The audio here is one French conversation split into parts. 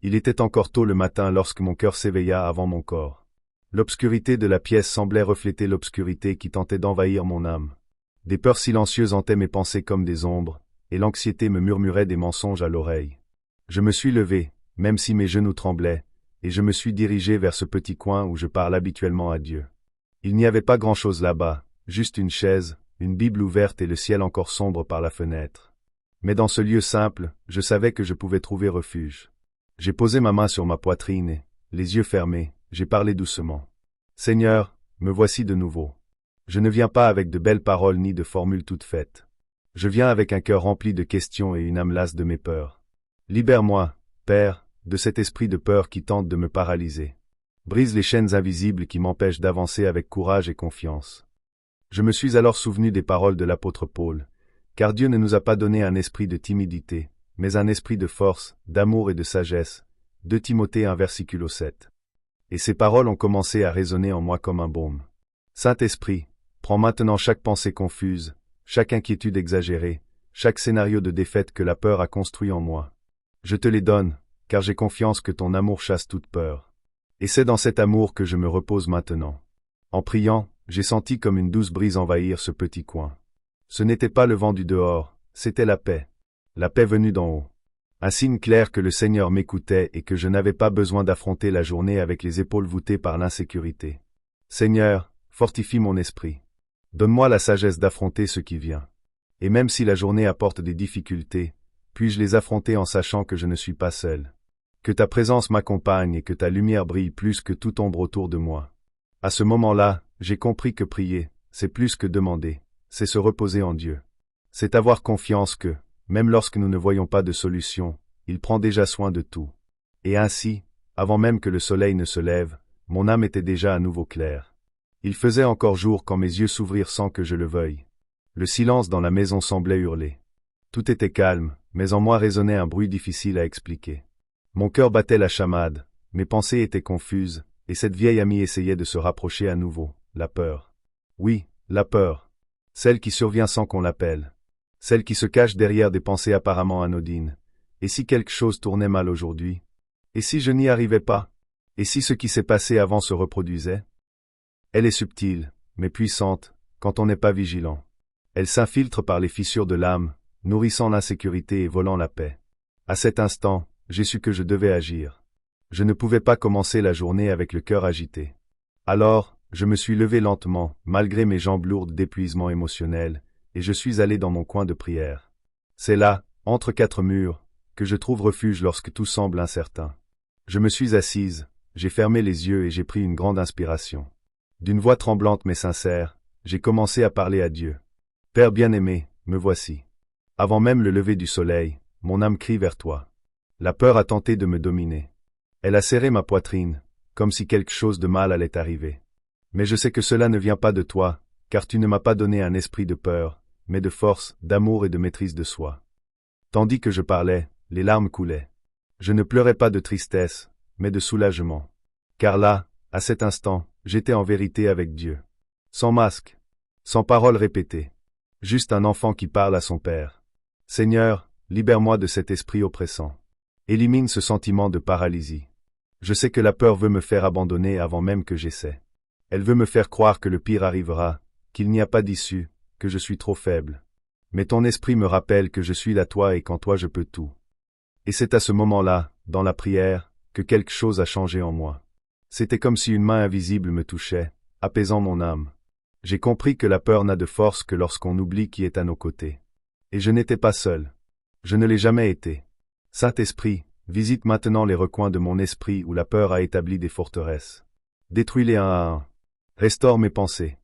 Il était encore tôt le matin lorsque mon cœur s'éveilla avant mon corps. L'obscurité de la pièce semblait refléter l'obscurité qui tentait d'envahir mon âme. Des peurs silencieuses hantaient mes pensées comme des ombres, et l'anxiété me murmurait des mensonges à l'oreille. Je me suis levé, même si mes genoux tremblaient, et je me suis dirigé vers ce petit coin où je parle habituellement à Dieu. Il n'y avait pas grand-chose là-bas, juste une chaise, une Bible ouverte et le ciel encore sombre par la fenêtre. Mais dans ce lieu simple, je savais que je pouvais trouver refuge. J'ai posé ma main sur ma poitrine et, les yeux fermés, j'ai parlé doucement. « Seigneur, me voici de nouveau. Je ne viens pas avec de belles paroles ni de formules toutes faites. Je viens avec un cœur rempli de questions et une âme lasse de mes peurs. Libère-moi, Père, de cet esprit de peur qui tente de me paralyser. Brise les chaînes invisibles qui m'empêchent d'avancer avec courage et confiance. » Je me suis alors souvenu des paroles de l'apôtre Paul, car Dieu ne nous a pas donné un esprit de timidité, mais un esprit de force, d'amour et de sagesse. 2 Timothée 1 verset 7. Et ces paroles ont commencé à résonner en moi comme un baume. Saint-Esprit, prends maintenant chaque pensée confuse, chaque inquiétude exagérée, chaque scénario de défaite que la peur a construit en moi. Je te les donne, car j'ai confiance que ton amour chasse toute peur. Et c'est dans cet amour que je me repose maintenant. En priant, j'ai senti comme une douce brise envahir ce petit coin. Ce n'était pas le vent du dehors, c'était la paix. La paix venue d'en haut. Un signe clair que le Seigneur m'écoutait et que je n'avais pas besoin d'affronter la journée avec les épaules voûtées par l'insécurité. Seigneur, fortifie mon esprit. Donne-moi la sagesse d'affronter ce qui vient. Et même si la journée apporte des difficultés, puis-je les affronter en sachant que je ne suis pas seul. Que ta présence m'accompagne et que ta lumière brille plus que toute ombre autour de moi. À ce moment-là, j'ai compris que prier, c'est plus que demander, c'est se reposer en Dieu. C'est avoir confiance que, même lorsque nous ne voyons pas de solution, il prend déjà soin de tout. Et ainsi, avant même que le soleil ne se lève, mon âme était déjà à nouveau claire. Il faisait encore jour quand mes yeux s'ouvrirent sans que je le veuille. Le silence dans la maison semblait hurler. Tout était calme, mais en moi résonnait un bruit difficile à expliquer. Mon cœur battait la chamade, mes pensées étaient confuses, et cette vieille amie essayait de se rapprocher à nouveau, la peur. Oui, la peur. Celle qui survient sans qu'on l'appelle. Celle qui se cache derrière des pensées apparemment anodines. Et si quelque chose tournait mal aujourd'hui? Et si je n'y arrivais pas? Et si ce qui s'est passé avant se reproduisait? Elle est subtile, mais puissante, quand on n'est pas vigilant. Elle s'infiltre par les fissures de l'âme, nourrissant l'insécurité et volant la paix. À cet instant, j'ai su que je devais agir. Je ne pouvais pas commencer la journée avec le cœur agité. Alors, je me suis levé lentement, malgré mes jambes lourdes d'épuisement émotionnel, et je suis allé dans mon coin de prière. C'est là, entre 4 murs, que je trouve refuge lorsque tout semble incertain. Je me suis assise, j'ai fermé les yeux et j'ai pris une grande inspiration. D'une voix tremblante mais sincère, j'ai commencé à parler à Dieu. Père bien-aimé, me voici. Avant même le lever du soleil, mon âme crie vers toi. La peur a tenté de me dominer. Elle a serré ma poitrine, comme si quelque chose de mal allait arriver. Mais je sais que cela ne vient pas de toi, car tu ne m'as pas donné un esprit de peur, mais de force, d'amour et de maîtrise de soi. Tandis que je parlais, les larmes coulaient. Je ne pleurais pas de tristesse, mais de soulagement. Car là, à cet instant, j'étais en vérité avec Dieu. Sans masque, sans paroles répétées. Juste un enfant qui parle à son Père. Seigneur, libère-moi de cet esprit oppressant. Élimine ce sentiment de paralysie. Je sais que la peur veut me faire abandonner avant même que j'essaie. Elle veut me faire croire que le pire arrivera, qu'il n'y a pas d'issue, que je suis trop faible. Mais ton esprit me rappelle que je suis à toi et qu'en toi je peux tout. Et c'est à ce moment-là, dans la prière, que quelque chose a changé en moi. C'était comme si une main invisible me touchait, apaisant mon âme. J'ai compris que la peur n'a de force que lorsqu'on oublie qui est à nos côtés. Et je n'étais pas seul. Je ne l'ai jamais été. Saint-Esprit, visite maintenant les recoins de mon esprit où la peur a établi des forteresses. Détruis-les un à un. Restaure mes pensées.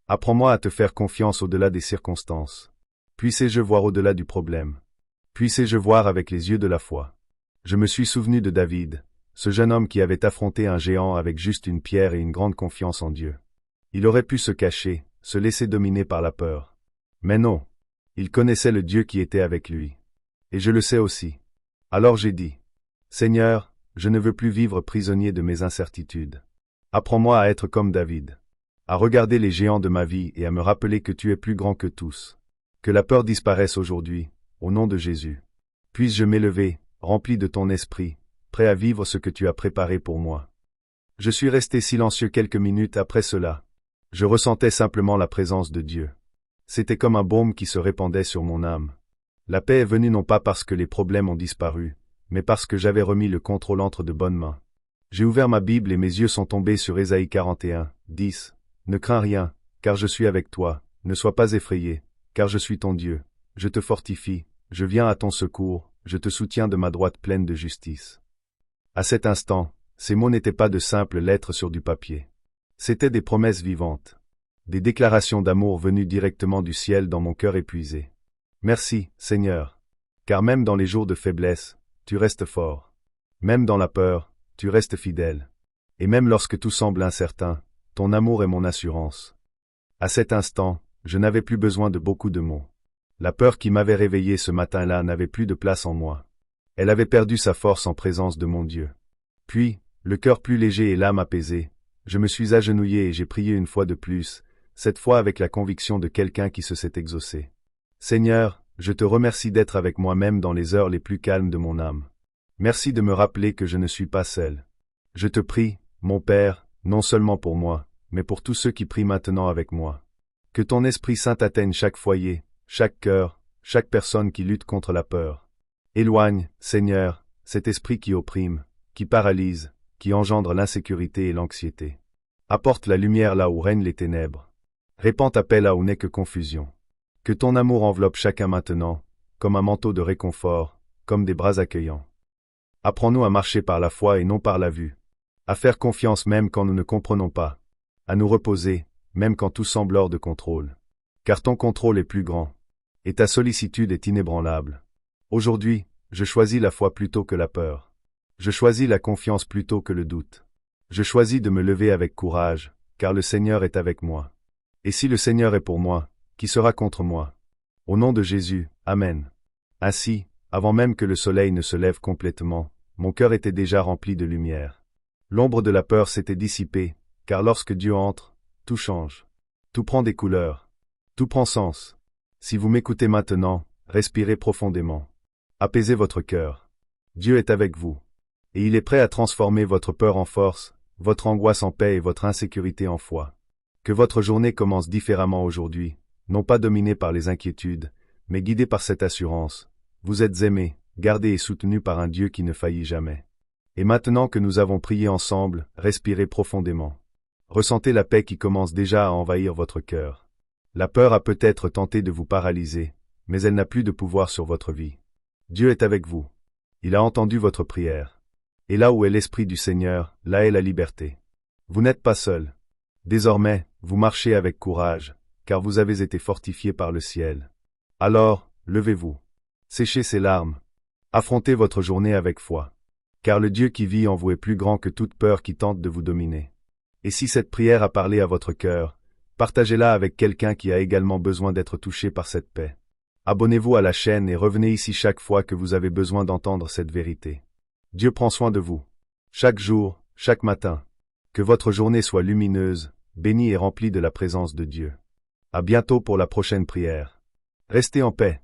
Apprends-moi à te faire confiance au-delà des circonstances. Puissé-je voir au-delà du problème. Puissé-je voir avec les yeux de la foi. Je me suis souvenu de David, ce jeune homme qui avait affronté un géant avec juste une pierre et une grande confiance en Dieu. Il aurait pu se cacher, se laisser dominer par la peur. Mais non. Il connaissait le Dieu qui était avec lui. Et je le sais aussi. Alors j'ai dit, Seigneur, je ne veux plus vivre prisonnier de mes incertitudes. Apprends-moi à être comme David. À regarder les géants de ma vie et à me rappeler que tu es plus grand que tous. Que la peur disparaisse aujourd'hui, au nom de Jésus. Puisse-je m'élever, rempli de ton esprit, prêt à vivre ce que tu as préparé pour moi. Je suis resté silencieux quelques minutes après cela. Je ressentais simplement la présence de Dieu. C'était comme un baume qui se répandait sur mon âme. La paix est venue non pas parce que les problèmes ont disparu, mais parce que j'avais remis le contrôle entre de bonnes mains. J'ai ouvert ma Bible et mes yeux sont tombés sur Ésaïe 41, 10. Ne crains rien, car je suis avec toi, ne sois pas effrayé, car je suis ton Dieu. Je te fortifie, je viens à ton secours, je te soutiens de ma droite pleine de justice. À cet instant, ces mots n'étaient pas de simples lettres sur du papier. C'étaient des promesses vivantes. Des déclarations d'amour venues directement du ciel dans mon cœur épuisé. Merci, Seigneur. Car même dans les jours de faiblesse, tu restes fort. Même dans la peur, tu restes fidèle. Et même lorsque tout semble incertain, ton amour est mon assurance. À cet instant, je n'avais plus besoin de beaucoup de mots. La peur qui m'avait réveillé ce matin-là n'avait plus de place en moi. Elle avait perdu sa force en présence de mon Dieu. Puis, le cœur plus léger et l'âme apaisée, je me suis agenouillé et j'ai prié une fois de plus, cette fois avec la conviction de quelqu'un qui se s'est exaucé. Seigneur, je te remercie d'être avec moi-même dans les heures les plus calmes de mon âme. Merci de me rappeler que je ne suis pas seul. Je te prie, mon Père, non seulement pour moi, mais pour tous ceux qui prient maintenant avec moi. Que ton Esprit Saint atteigne chaque foyer, chaque cœur, chaque personne qui lutte contre la peur. Éloigne, Seigneur, cet esprit qui opprime, qui paralyse, qui engendre l'insécurité et l'anxiété. Apporte la lumière là où règnent les ténèbres. Répands ta paix là où n'est que confusion. Que ton amour enveloppe chacun maintenant, comme un manteau de réconfort, comme des bras accueillants. Apprends-nous à marcher par la foi et non par la vue. À faire confiance même quand nous ne comprenons pas. À nous reposer, même quand tout semble hors de contrôle. Car ton contrôle est plus grand. Et ta sollicitude est inébranlable. Aujourd'hui, je choisis la foi plutôt que la peur. Je choisis la confiance plutôt que le doute. Je choisis de me lever avec courage, car le Seigneur est avec moi. Et si le Seigneur est pour moi, qui sera contre moi? Au nom de Jésus, Amen. Ainsi, avant même que le soleil ne se lève complètement, mon cœur était déjà rempli de lumière. L'ombre de la peur s'était dissipée, car lorsque Dieu entre, tout change. Tout prend des couleurs. Tout prend sens. Si vous m'écoutez maintenant, respirez profondément. Apaisez votre cœur. Dieu est avec vous. Et il est prêt à transformer votre peur en force, votre angoisse en paix et votre insécurité en foi. Que votre journée commence différemment aujourd'hui, non pas dominée par les inquiétudes, mais guidée par cette assurance. Vous êtes aimés, gardés et soutenus par un Dieu qui ne faillit jamais. Et maintenant que nous avons prié ensemble, respirez profondément. Ressentez la paix qui commence déjà à envahir votre cœur. La peur a peut-être tenté de vous paralyser, mais elle n'a plus de pouvoir sur votre vie. Dieu est avec vous. Il a entendu votre prière. Et là où est l'Esprit du Seigneur, là est la liberté. Vous n'êtes pas seul. Désormais, vous marchez avec courage, car vous avez été fortifiés par le ciel. Alors, levez-vous. Séchez ces larmes. Affrontez votre journée avec foi. Car le Dieu qui vit en vous est plus grand que toute peur qui tente de vous dominer. Et si cette prière a parlé à votre cœur, partagez-la avec quelqu'un qui a également besoin d'être touché par cette paix. Abonnez-vous à la chaîne et revenez ici chaque fois que vous avez besoin d'entendre cette vérité. Dieu prend soin de vous. Chaque jour, chaque matin. Que votre journée soit lumineuse, bénie et remplie de la présence de Dieu. À bientôt pour la prochaine prière. Restez en paix.